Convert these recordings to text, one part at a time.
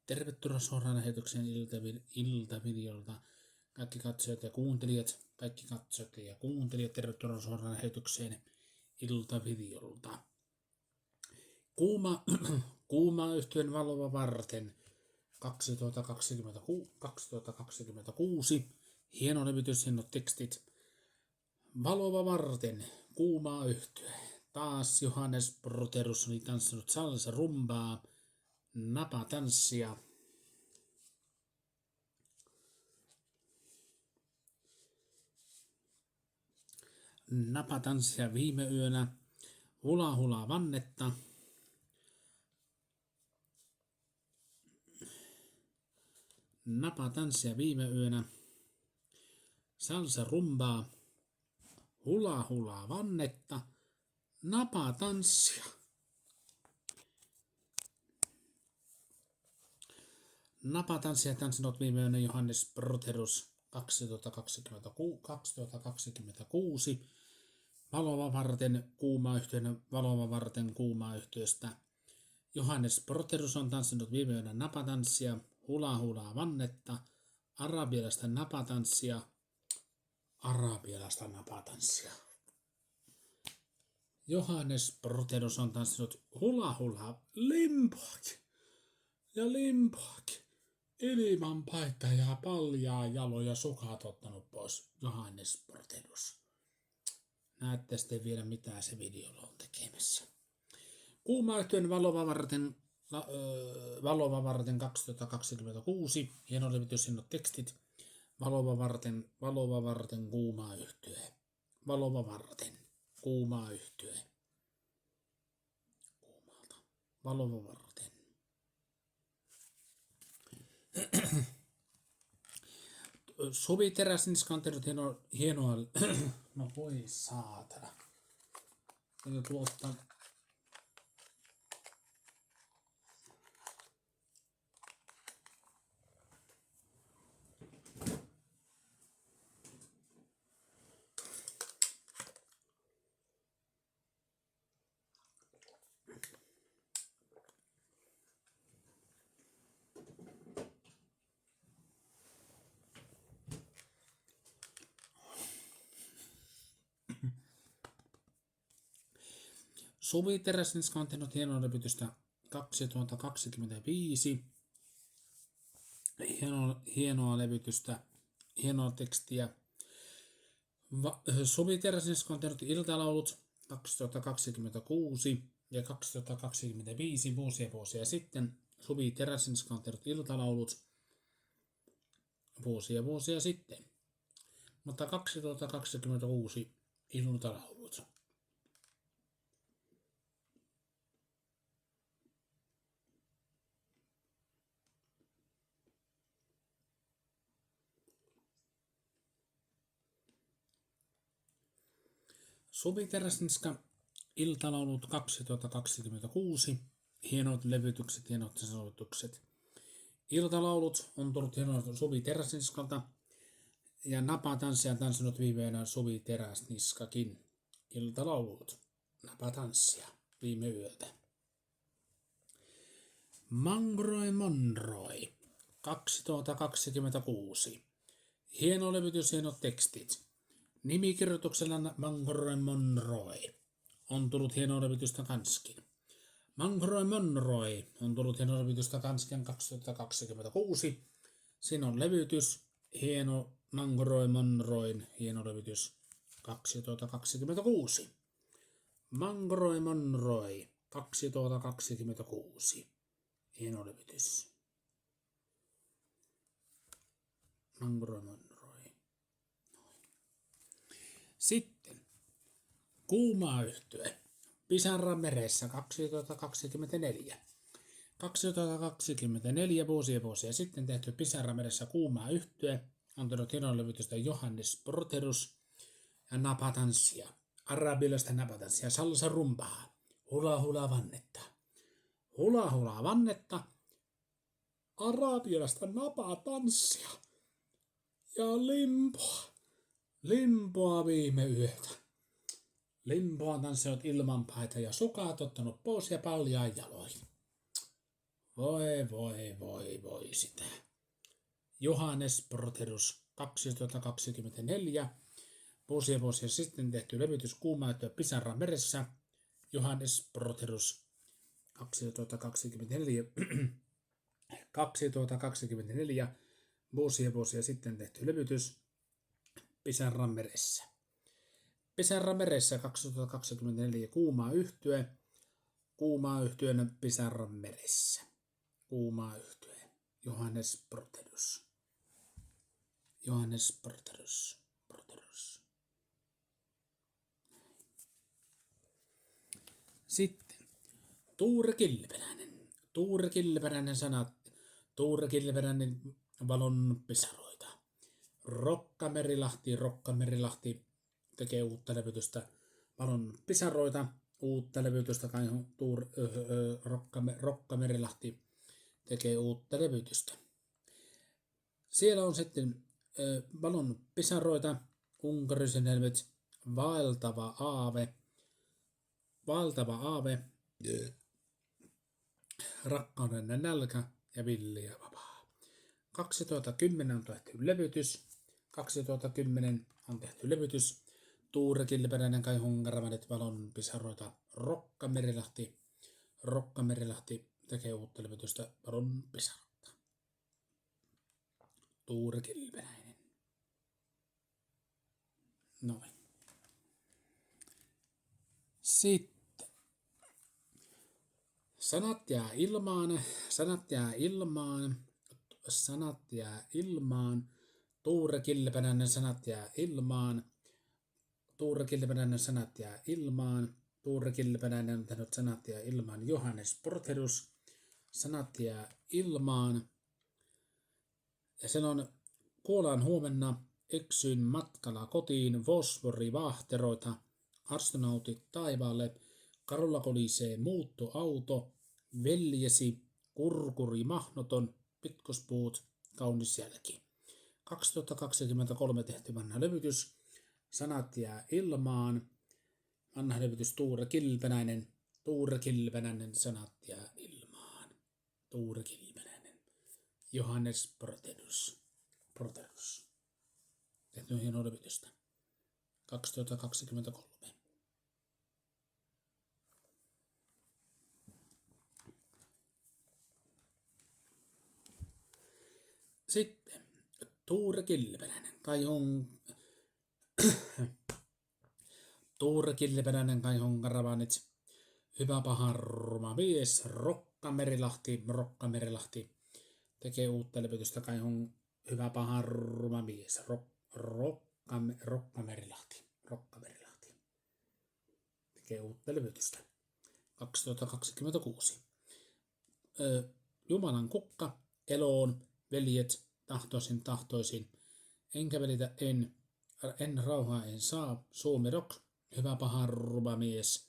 Tervetuloa suoraan lähetykseen iltavideolta. Kaikki katsojat ja kuuntelijat, tervetuloa suoraan lähetykseen iltavideolta. Kuuma yhtyeen valova varten 2026. Hieno levitys, hienot tekstit. Valova varten, kuumaa yhtye. Taas Johannes Broterus oli tanssinut salsa rumbaa, napatanssia. Napatanssia viime yönä, hula vannetta. Napatanssia viime yönä, salsa rumbaa, hula vannetta, napatanssia. Napatanssia tanssinut viime yönä Johannes Broterus 2026. Valova varten kuumaa yhtyeestä. Johannes Broterus on tanssinut viime yönä napatanssia, hula vannetta, arabialaista napatanssia. Johannes Broterus on tanssinut hula limpoak. Ilman paittaa ja paljaa jaloja sukat ottanut pois Johannes Broterus. Näette sitten vielä mitä se videolla on tekemässä. Kuuma yhtyeen valova varten 2026. Hieno levitys, hienot tekstit. Valova varten kuuma yhtye. Valova varten kuuma yhtye. Kuumalta. Valova varten. Suvi Teräsniska on tehnyt hienoa. No voi saatana. Tuottaa. Suvi Teräsniska on tehnyt hienoa levytystä 2025. Hienoa levytystä, hienoa tekstiä. Suvi Teräsniska on tehnyt iltalaulut 2026 ja 2025 vuosia sitten. Suvi Teräsniska on tehnyt iltalaulut vuosia sitten. Mutta 2026 iltalaulut. Suvi Teräsniska iltalaulut 2026. Hienot levytykset, hienot sanotukset. Iltalaulut on tullut hienot Suvi Teräsniskalta. Ja napatanssia tanssinut viime yönä Suvi Teräsniskakin. Iltalaulut, napatanssia viime yöltä. Monroy 2026. Hieno levytys, hienot tekstit. Nimikirjoituksella Monroy on tullut hienoa levytystä kanskin. Monroy on tullut hienoa levytystä kanskin 2026. Siinä on levytys, hieno Monroyn hieno levitys 2026. Monroy 2026. Hieno levitys. Monroy. Sitten kuuma yhtye Pisara meressä 2024. 2024 vuosia sitten tehty Pisara meressä kuuma yhtye on tullut hienoa levytystä Johannes Broterus ja napatanssia. Arabialaista napatanssia, salsa rumbaa, hula vannetta. Hula vannetta, arabialaista napatanssia ja limpoa viime yötä. Limpoa tanssinut ilman paita ja sukat ottanut pois ja paljaa jaloihin. Voi sitä. Johannes Proterus 2024. Vuosia sitten tehty levytys Kuumayhtyö pisara meressä. Johannes Proterus 2024. 2024. Vuosia sitten tehty levytys Pisaran meressä. Pisaran meressä 2024 Kuuma yhtye Pisaran meressä. Kuuma yhtye. Johannes Proterus. Johannes Proterus. Sitten Tuure Kilperäinen sanat. Tuure Kilperäinen valon pisaroita. Rokka Merilahti tekee uutta levytystä. Valon pisaroita. Uutta levytystä. Rokka Merilahti tekee uutta levytystä. Siellä on sitten valon pisaroita. Unkarisen helvet. Vaeltava aave. Rakkauden nälkä ja villi ja vapaa. 2010 on tehty levytys. Tuure Kilperäinen kai Hungaravanet valon pisaroita. Rokka Merilahti tekee uutta levytystä valon pisaroita. Tuure Kilperäinen. Noin. Sitten. Sanat jää ilmaan. Tuure Kilperäinen sanat jää ilmaan. Tuure Kilperäinen on tehnyt sanat jää ilmaan. Johannes Proterus. Sanat jää ilmaan. Ja sen on kuolaan huomenna. Eksyin matkalla kotiin. Fosforivaahteroita. Astronautit taivaalle. Karulla kolisee muuttoauto, veljesi, kurkuri mahnoton, pitkospuut, kaunis jälki. 2023 tehty vanha levytys, sanat jää ilmaan. Vanha levytys Tuure Kilperäinen, sanat jää ilmaan. Tuure Kilperäinen. Johannes Proterus. Tehty hieno levytystä. 2023. Sitten Tuure Kilperäinen kai Honkaravanit. Hyvä paha ruma mies. Rokka Merilahti tekee uutta levytystä kai hyvä paha ruma mies. Rokka Merilahti tekee uutta levytystä. 2026. Jumalan kukka eloon. Veljet, tahtoisin, enkä välitä en rauhaa en saa, Suomi rock, hyvä paha ruba mies,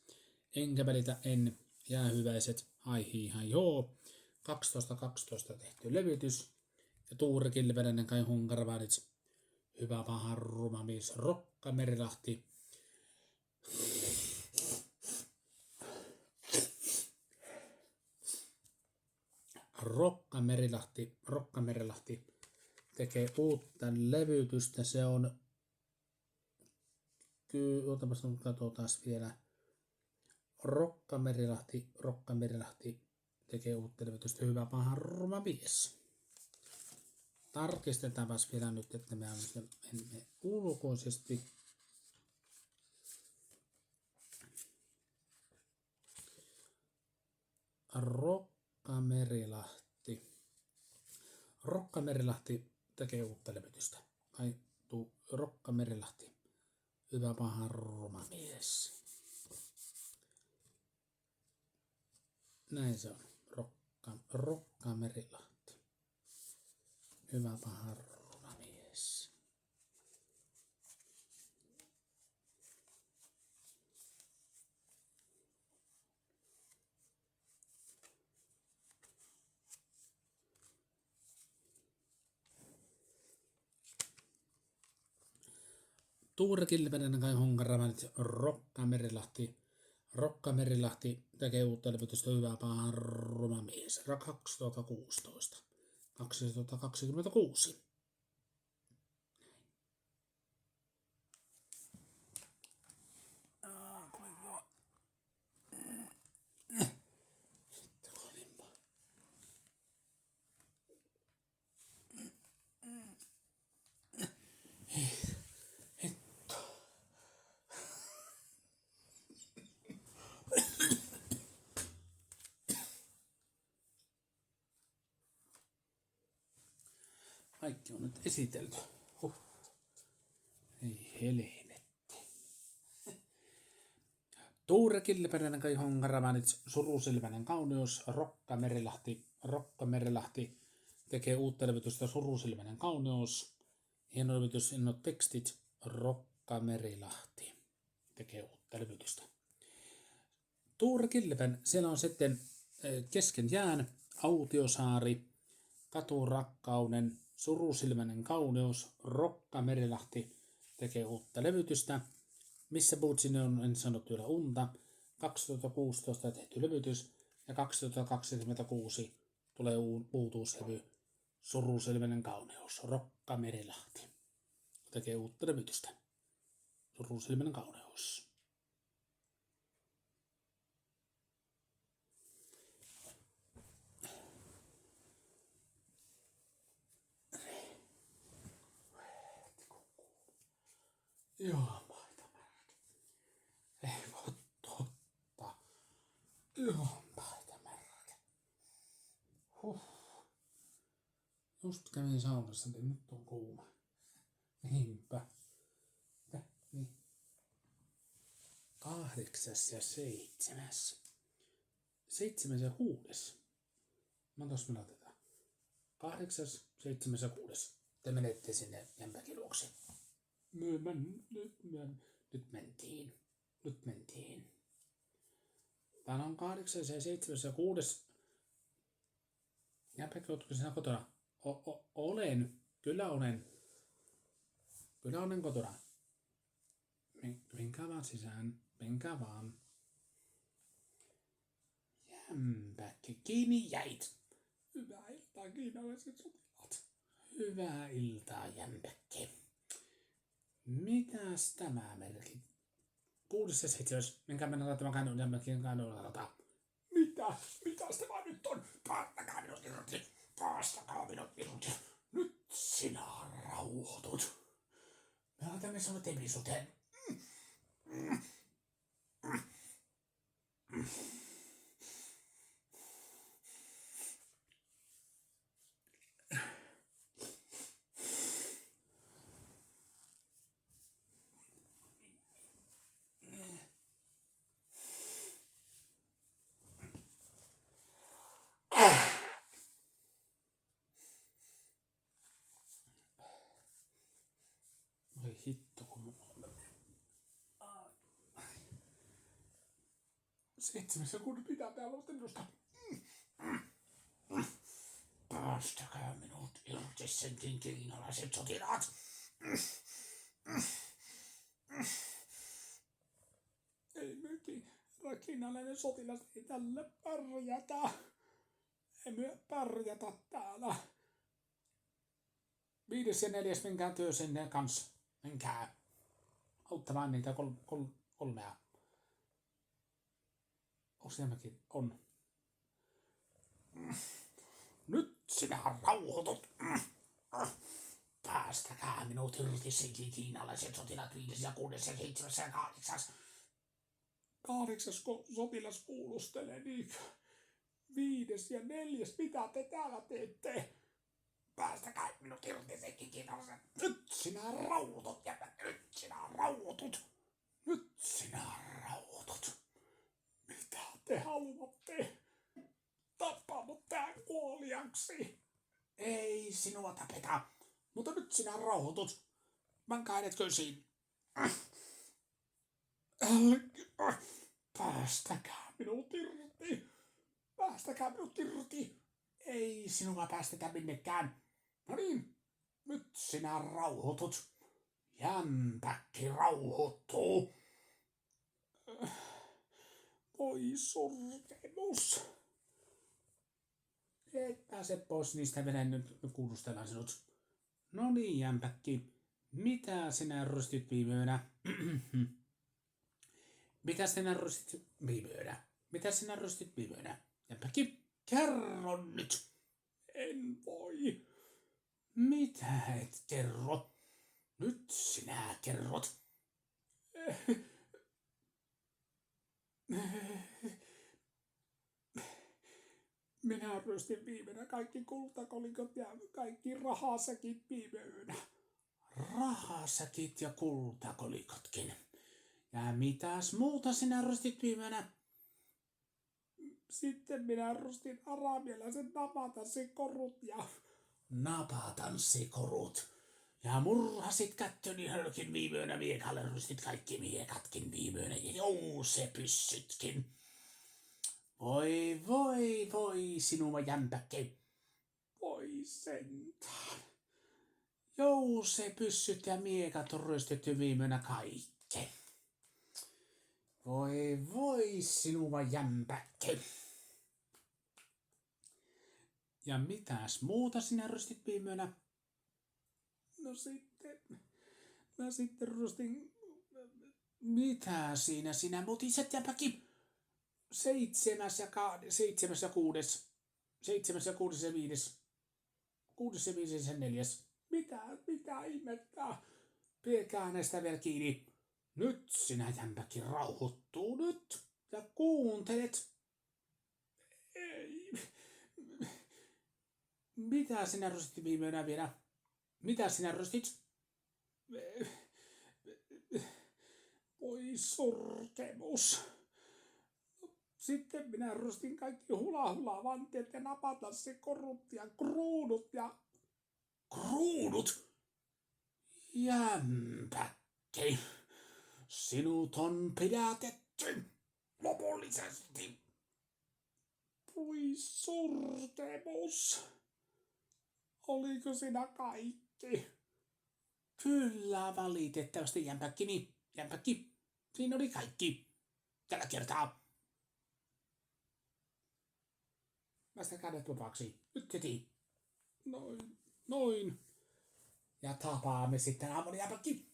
enkä välitä en, jäähyväiset, hai joo, 2012 tehty levytys, ja Tuure Kilperäinen kai Hungarvanit, hyvä paha ruba mies, Rokka Merilahti, Rokka Merilahti tekee uutta levytystä. Se on katsotaan vielä. Rokka Merilahti tekee uutta levytystä. Hyvä paha ruma mies. Tarkistetaanpas vielä nyt, että me menemme ulkoisesti. Rokka Merilahti tekee uutta levytystä. Rokka Merilahti, hyvä paha ruma mies. Näin se on. Rokka Merilahti, hyvä paha ruma mies. Tuure Kilperäinen kai Honkaravanit, Rokka Merilahti, Rokka Merilahti tekee uutta levytystä Hyvä paha ruma mies. 2016. 2026. Kaikki on nyt esitelty. Ei helvetti. Tuure Kilperäinen Kaihon Karavanits, Surusilmäinen kauneus, Rokka Merilahti tekee uutta levytystä Surusilmäinen kauneus. Hieno levitys, hienot tekstit, Rokka Merilahti tekee uutta levytystä. Tuure Kilpen, siellä on sitten Kesken jään, Autiosaari, Katurakkauden, Surusilmäinen kauneus, Rokka Merilahti tekee uutta levytystä. Missä puhut sinne on, en sanottu vielä unta. 2016 tehty levytys ja 2026 tulee uutuuslevy Surusilmäinen kauneus, Rokka Merilahti tekee uutta levytystä. Surusilmäinen kauneus. Joo, paita märkä. Ei voi totta. Joo, paita märkä. Just kävin saunassa, niin nyt on kuuma. Niinpä. Niin. 8. ja 7. 7. ja 6. Montas me laitetaan? 8., 7. ja 6. Te menette sinne Jämpäkin luokse. Nyt mentiin. Täällä on 8. ja 7. ja 6. Jämpäkin, ootko sinä kotona? Olen. Kyllä olen. Kyllä olen kotona. Menkää vaan sisään. Menkää vaan. Jämpäkki, kiinni jäit. Hyvää iltaa, kiinalaiset sotilaat. Hyvää iltaa, Jämpäkki. Mitäs tämä merkki? 6. ja 7. Mennään laittamaan kainuun Jämpäkin kainuun laittaa. Mitäs tämä nyt on? Päästäkää minut irti. Päästäkää minut irti. Nyt sinä rauhoitut. Me laitamme sinut episodeen. Oi hitto, kun 7. kun pitää täällä olla minusta. Päästäkää minut irti senkin kiinalaiset sotilaat. Ei mekin, kiinalainen sotilas, ei tällä pärjätä. Ei me pärjätä täällä. 5. ja 4. menkää työsenne kanssa. Menkää auttamaan niitä kolmea. Onko sielläkin? On. Nyt sinä rauhoitut. Päästäkää minut irti senkin kiinalaiset sotilaat 5. ja 6. ja 7. ja 8. 8. sotilas kuulustelee, niinkö? 5. ja 4. mitä te täällä teette? Päästäkää minut irti senkin kiinalaiset. Nyt sinä rauhoitut, ja nyt sinä rauhoitut. Nyt sinä rauhoitut. Mitä te haluatte? Tappaa mut tähän kuoliaksi. Ei sinua tapeta, mutta nyt sinä rauhoitut. Menkää hänet kösiin. Päästäkää minut irti. Päästäkää minut irti. Ei sinua päästetä minnekään. No niin, nyt sinä rauhoitut. Jämpäkki rauhoittuu. Oi sorkemus. Et pääse pois niistä veden, nyt kuulustellaan sinut. No niin, jämpäkki. Mitä sinä rystit viime yönä? Mitä sinä rystit viime yönä? Mitä sinä rystit viime yönä? Jämpäkki, kerro nyt. En voi. Mitä et kerro? Nyt sinä kerrot. Minä rystin viimeinen kaikki kultakolikot ja kaikki rahasäkit viime yönä. Rahasäkit ja kultakolikotkin. Ja mitäs muuta sinä rystit viimeinen? Sitten minä rystin arabialaisen napatanssikorut ja... Napatanssikorut. Ja murhasit kättöni hölkin viime yönä miekalle, rystit kaikki miekatkin viime yönä ja jousepyssytkin. Voi, voi, voi, sinua jämpäkki. Voi sentään. Jousepyssyt ja miekat on rystetty viime yönä kaikki. Voi, voi, sinua jämpäkki. Ja mitäs muuta sinä rystit viime yönä? No sitten, mä sitten rystin... Mitä siinä sinä mutiset jämpäkki? 7 ja 6. 7 ja 6 ja 5. 6 ja 5 ja 4. Mitä ihmettää? Piekää näistä vielä kiinni. Nyt sinä jämpäkin rauhoittuu nyt ja kuuntelet. Ei. Mitä sinä rystit viime yönä vielä? Mitä sinä rystit? Voi sorkemus. Sitten minä rystin kaikki hula-hula-vanteet ja napatanssikorut ja kruunut ja... Kruunut? Jämpäkki. Sinut on pidätetty lopullisesti. Voi sorkemus. Oliko siinä kaikki? Kyllä, valitettavasti jämpäkkini. Jämpäkki, siinä oli kaikki. Tällä kertaa. Päästä kädet vapaaksi. Nyt heti. Noin. Ja tapaamme sitten aamun jämpäkki.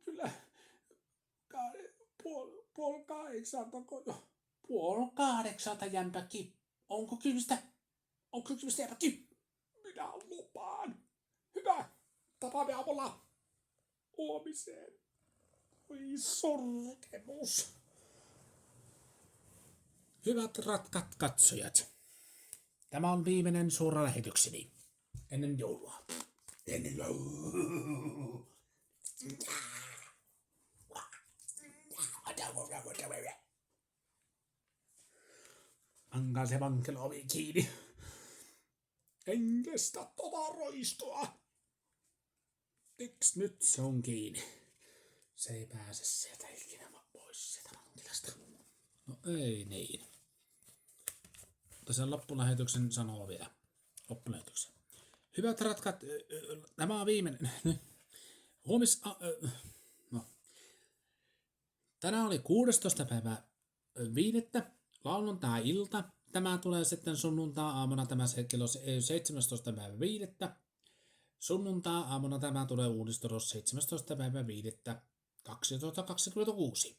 Kyllä. 7:30 jämpäkki. Onko kysymystä? Jämpäkki? Minä lupaan. Hyvä. Tapaamme aamulla. Huomiseen. Oi sorkemus. Hyvät rakkaat katsojat. Tämä on viimeinen suora lähetykseni. Ennen joulua. Pankaa se vankilaovi kiinni. En kestä tota roistoa. Tiks nyt se on kiinni. Se ei pääse sieltä ikinä pois sieltä vankilasta. No ei niin. Mutta sen loppulähetyksen sanoo vielä. Loppulähetyksen. Hyvät ratkat, tämä on viimeinen. Tänään oli 16. päivä 5. lauantai-ilta. Tämä tulee sitten sunnuntai-aamuna, tämä se kello 17. päivä 5. Sunnuntai-aamuna tämä tulee uudistus 17. päivä 5. 2026.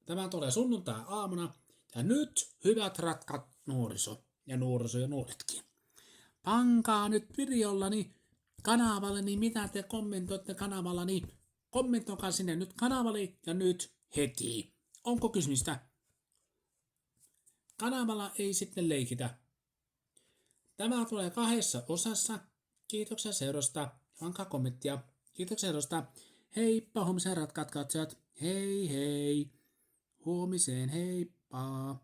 Tämä tulee sunnuntai-aamuna. Ja nyt, hyvät ratkat nuoriso ja nuoretkin. Pankaa nyt videollani kanavalleni, mitä te kommentoitte kanavallani. Kommentoikaa sinne nyt kanavalle ja nyt heti. Onko kysymystä? Kanavalla ei sitten leikitä. Tämä tulee 2 osassa. Kiitoksia seurasta. Pankaa kommenttia. Kiitoksia seurasta. Heippa, huomiseen rakkaat katsojat. Hei hei. Huomiseen, heippa.